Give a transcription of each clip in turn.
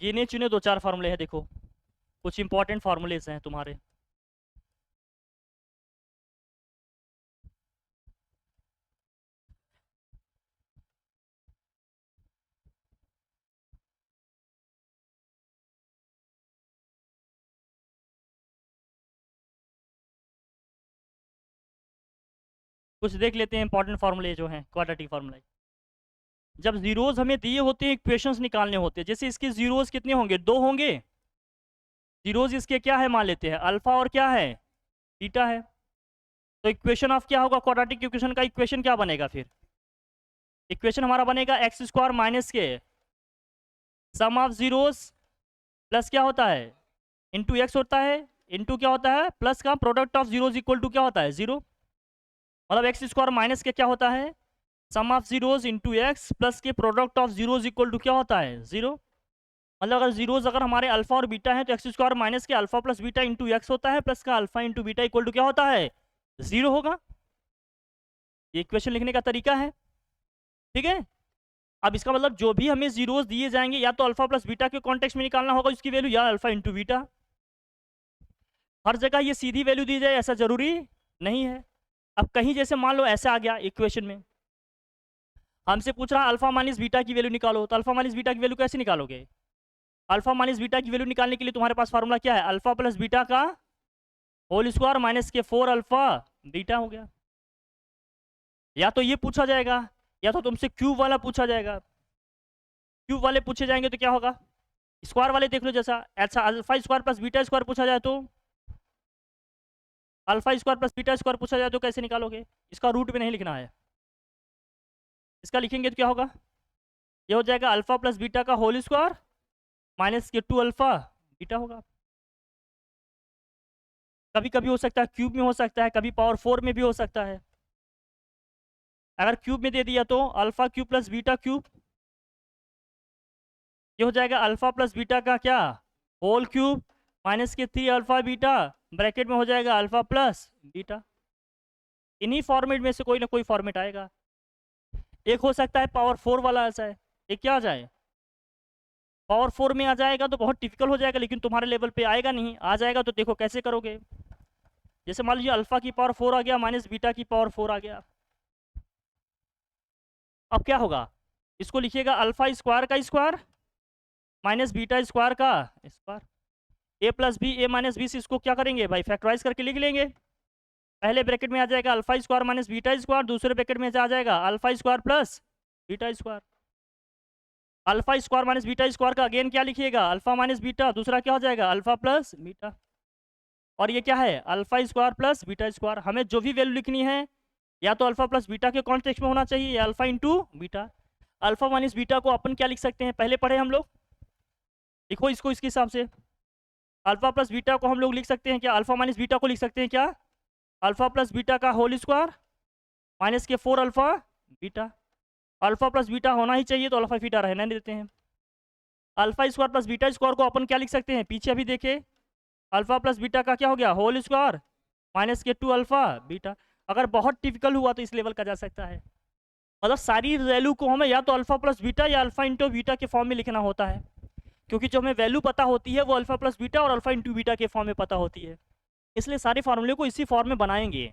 गिने चुने 2-4 फार्मूले हैं, देखो कुछ इंपॉर्टेंट फार्मूलेज हैं तुम्हारे। कुछ देख लेते हैं इंपॉर्टेंट फार्मूले जो हैं क्वाड्रेटिक फार्मूला। जब जीरोज हमें दिए होते हैं इक्वेशंस निकालने होते हैं, जैसे इसके जीरोज कितने होंगे, 2 होंगे। जीरोज इसके क्या है मान लेते हैं, अल्फा और क्या है, बीटा है। तो इक्वेशन ऑफ क्या होगा, क्वाड्रेटिक इक्वेशन का इक्वेशन क्या बनेगा फिर, इक्वेशन हमारा बनेगा एक्स स्क्वायर माइनस के सम ऑफ जीरोज प्लस क्या होता है इंटू एक्स होता है, इंटू क्या होता है प्लस का product of zeros equal to क्या होता है, जीरो। मतलब एक्स स्क्वायर माइनस के क्या होता है, sum of zeros into x plus के product of zeros equal to क्या होता है, जीरो। मतलब अगर जीरोज अगर हमारे अल्फा और बीटा है तो एक्स स्क्वायर माइनस के alpha plus beta into x होता है, प्लस का alpha into beta equal to क्या होता है, जीरो होगा। ये इक्वेशन लिखने का तरीका है, ठीक है। अब इसका मतलब जो भी हमें जीरोज दिए जाएंगे या तो अल्फा प्लस बीटा के कॉन्टेक्स्ट में निकालना होगा उसकी वैल्यू, या अल्फा इंटू बीटा। हर जगह ये सीधी वैल्यू दी जाए ऐसा जरूरी नहीं है। अब कहीं जैसे मान लो ऐसा आ गया इक्वेशन में, हमसे पूछ रहा अल्फा माइनस बीटा की वैल्यू निकालो, तो अल्फा माइनस बीटा की वैल्यू कैसे निकालोगे। अल्फा माइनस बीटा की वैल्यू निकालने के लिए तुम्हारे पास फार्मूला क्या है, अल्फा प्लस बीटा का होल स्क्वायर माइनस के 4 अल्फा बीटा हो गया। या तो ये पूछा जाएगा या तो तुमसे क्यूब वाला पूछा जाएगा। क्यूब वाले पूछे जाएंगे तो क्या होगा, स्क्वायर वाले देख लो जैसा, अच्छा alpha square plus beta square पूछा जाए तो, alpha square plus beta square पूछा जाए तो कैसे निकालोगे, इसका रूट में नहीं लिखना है, इसका लिखेंगे तो क्या होगा, ये हो जाएगा अल्फा प्लस बीटा का होल स्क्वायर माइनस के 2 अल्फा बीटा होगा। कभी कभी हो सकता है क्यूब में हो सकता है, कभी पावर 4 में भी हो सकता है। अगर क्यूब में दे दिया तो alpha cube plus beta cube, ये हो जाएगा अल्फा प्लस बीटा का क्या होल क्यूब माइनस के 3 अल्फा बीटा, ब्रैकेट में हो जाएगा अल्फा प्लस बीटा। इन्हीं फॉर्मेट में से कोई ना कोई फॉर्मेट आएगा। एक हो सकता है पावर 4 वाला ऐसा है, एक क्या आ जाए पावर 4 में आ जाएगा तो बहुत टिपिकल हो जाएगा, लेकिन तुम्हारे लेवल पे आएगा नहीं, आ जाएगा तो देखो कैसे करोगे। जैसे मान लीजिए अल्फा की पावर 4 आ गया माइनस बीटा की पावर 4 आ गया, अब क्या होगा, इसको लिखिएगा अल्फा स्क्वायर का स्क्वायर माइनस बीटा स्क्वायर का स्क्वायर, ए प्लस बी ए माइनस बी से इसको क्या करेंगे भाई फैक्टराइज करके लिख लेंगे। पहले ब्रैकेट में आ जाएगा alpha square minus beta square, दूसरे ब्रैकेट में आ जाएगा alpha square plus beta square. Alpha square minus beta square का अगेन क्या लिखिएगा अल्फा माइनस बीटा, दूसरा क्या हो जाएगा अल्फा प्लस बीटा, और ये क्या है alpha square plus beta square. हमें जो भी वैल्यू लिखनी है या तो अल्फा प्लस बीटा के कॉन्टेक्स्ट में होना चाहिए या alpha into beta. Alpha minus beta को अपन क्या लिख सकते हैं, पहले पढ़े हम लोग, लिखो इसको इसके हिसाब से। अल्फा प्लस बीटा को हम लोग लिख सकते हैं क्या, अल्फा माइनस बीटा को लिख सकते हैं क्या, अल्फा प्लस बीटा का होल स्क्वायर माइनस के 4 alpha beta. Alpha plus beta होना ही चाहिए तो अल्फा बीटा रहना नहीं देते हैं। Alpha square plus beta square को अपन क्या लिख सकते हैं, पीछे अभी देखे अल्फा प्लस बीटा का क्या हो गया होल स्क्वायर माइनस के 2 अल्फा बीटा। अगर बहुत टिपिकल हुआ तो इस लेवल का जा सकता है। मतलब सारी वैल्यू को हमें या तो अल्फा प्लस बीटा या अल्फा इंटू बीटा के फॉर्म में लिखना होता है, क्योंकि जो हमें वैल्यू पता होती है वो अल्फा प्लस बीटा और अल्फा इंटू बीटा के फॉर्म में पता होती है। इसलिए सारे फॉर्मूले को इसी फॉर्म में बनाएंगे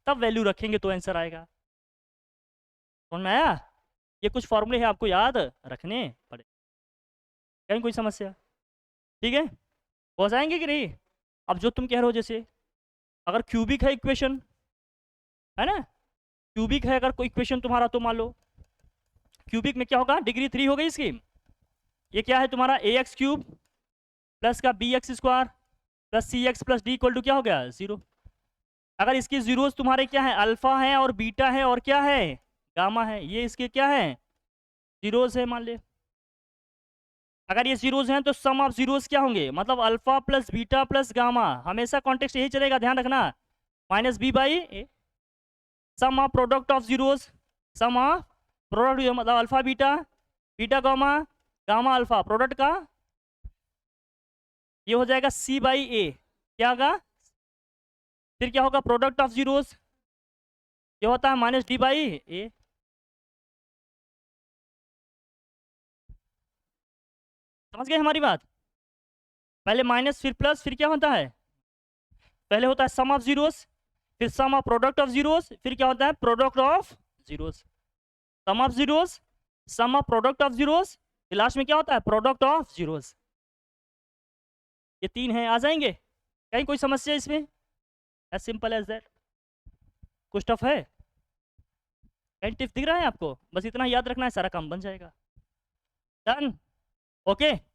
तब वैल्यू रखेंगे तो आंसर आएगा। समझ में आया, ये कुछ फॉर्मूले हैं आपको याद रखने पड़े, कहीं कोई समस्या, ठीक है हो जाएंगे कि नहीं। अब जो तुम कह रहे हो जैसे अगर क्यूबिक है इक्वेशन है ना, क्यूबिक है अगर कोई इक्वेशन तुम्हारा, तो मान लो क्यूबिक में क्या होगा डिग्री 3 हो गई इसकी। ये क्या है तुम्हारा ए एक्स क्यूब प्लस का b x square plus c x plus d equal to क्या हो गया 0। अगर इसके जीरोस तुम्हारे क्या है अल्फा है और बीटा है और क्या है गामा है, ये इसके क्या है जीरोस है मान ले। अगर ये जीरोस हैं तो सम ऑफ जीरोस क्या होंगे, मतलब alpha plus beta plus gamma, हमेशा कॉन्टेक्स्ट यही चलेगा ध्यान रखना, minus B by A. Sum of product of zeros, sum of product मतलब alpha beta beta gamma gamma alpha product का, ये हो जाएगा सी बाई ए, क्या होगा फिर क्या होगा प्रोडक्ट ऑफ जीरोस, ये होता है माइनस डी बाई ए। समझ समझ गए हमारी बात? पहले माइनस फिर प्लस, फिर क्या होता है? पहले होता है सम ऑफ जीरोस, फिर sum of product of zeros, फिर क्या होता है? Product of zeros. Sum of zeros, sum of product of zeros, last में क्या होता है? Product of zeros. ये 3 है, आ जाएंगे? कहीं कोई समस्या इसमें? As simple as that. कुछ टफ है? कहीं टिप दिख रहा है आपको? बस इतना याद रखना है, सारा काम बन जाएगा। डन? ओके।